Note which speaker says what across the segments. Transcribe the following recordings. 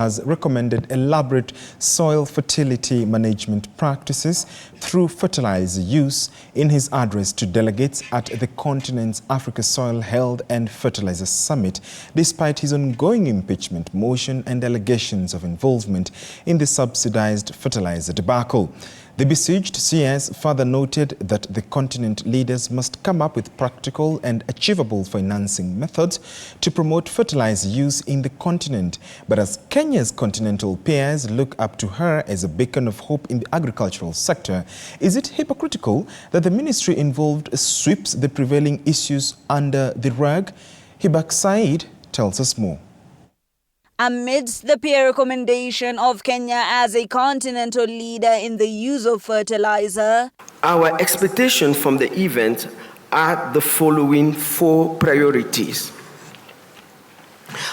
Speaker 1: has recommended elaborate soil fertility management practices through fertilizer use in his address to delegates at the continent's Africa Soil Health and Fertilizer Summit, despite his ongoing impeachment motion and allegations of involvement in the subsidized fertilizer debacle. The besieged CS further noted that the continent leaders must come up with practical and achievable financing methods to promote fertilizer use in the continent. But as Kenya's continental peers look up to her as a beacon of hope in the agricultural sector, is it hypocritical that the ministry involved sweeps the prevailing issues under the rug? Hibak Said tells us more.
Speaker 2: Amidst the peer recommendation of Kenya as a continental leader in the use of fertilizer,
Speaker 3: our expectations from the event are the following 4 priorities.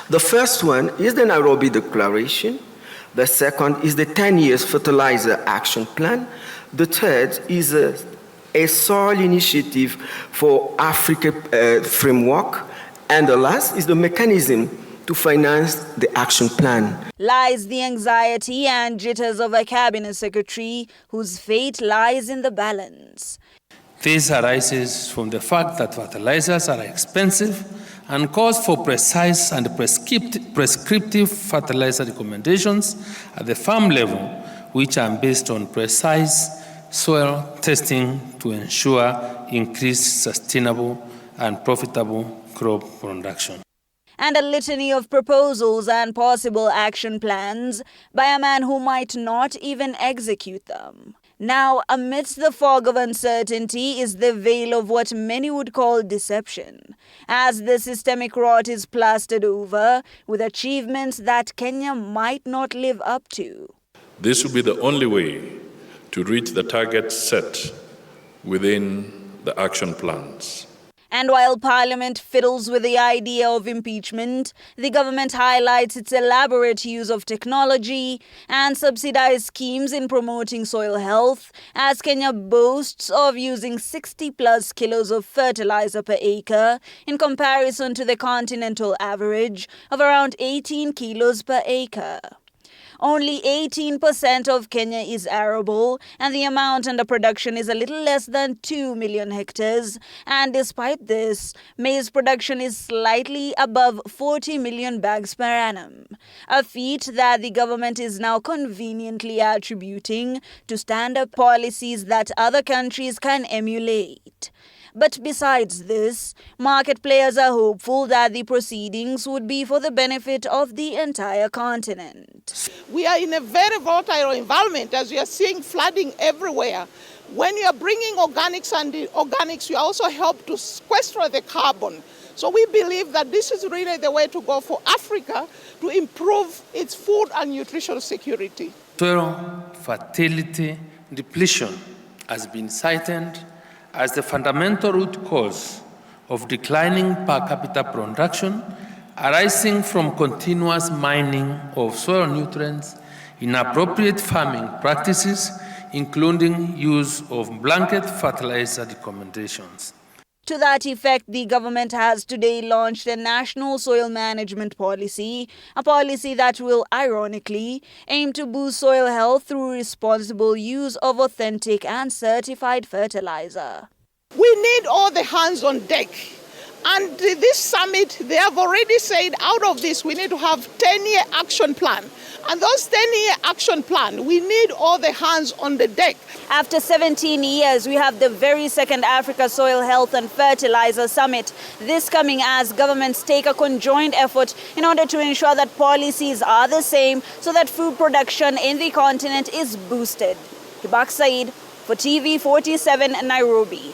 Speaker 3: The first one is the Nairobi Declaration. The second is the 10 years fertilizer action plan. The third is a soil initiative for Africa framework. And the last is the mechanism to finance the action plan.
Speaker 2: Lies the anxiety and jitters of a cabinet secretary whose fate lies in the balance.
Speaker 4: This arises from the fact that fertilizers are expensive and calls for precise and prescriptive fertilizer recommendations at the farm level, which are based on precise soil testing to ensure increased sustainable and profitable crop production.
Speaker 2: And a litany of proposals and possible action plans by a man who might not even execute them. Now, amidst the fog of uncertainty is the veil of what many would call deception, as the systemic rot is plastered over with achievements that Kenya might not live up to.
Speaker 5: This will be the only way to reach the targets set within the action plans.
Speaker 2: And while Parliament fiddles with the idea of impeachment, the government highlights its elaborate use of technology and subsidized schemes in promoting soil health, as Kenya boasts of using 60+ kilos of fertilizer per acre in comparison to the continental average of around 18 kilos per acre. Only 18% of Kenya is arable, and the amount under production is a little less than 2 million hectares. And despite this, maize production is slightly above 40 million bags per annum, a feat that the government is now conveniently attributing to stand-up policies that other countries can emulate. But besides this, market players are hopeful that the proceedings would be for the benefit of the entire continent.
Speaker 6: We are in a very volatile environment, as we are seeing flooding everywhere. When you are bringing organics and organics, you also help to sequester the carbon. So we believe that this is really the way to go for Africa to improve its food and nutrition security.
Speaker 4: Soil fertility depletion has been cited as the fundamental root cause of declining per capita production arising from continuous mining of soil nutrients, inappropriate farming practices, including use of blanket fertilizer recommendations.
Speaker 2: To that effect, the government has today launched a national soil management policy, a policy that will, ironically, aim to boost soil health through responsible use of authentic and certified fertilizer.
Speaker 6: We need all the hands on deck. And this summit, they have already said out of this, we need to have 10-year action plan. And those 10-year action plan, we need all the hands on the deck.
Speaker 2: After 17 years, we have the very second Africa Soil Health and Fertilizer Summit. This coming as governments take a conjoined effort in order to ensure that policies are the same so that food production in the continent is boosted. Hibak Said for TV 47 Nairobi.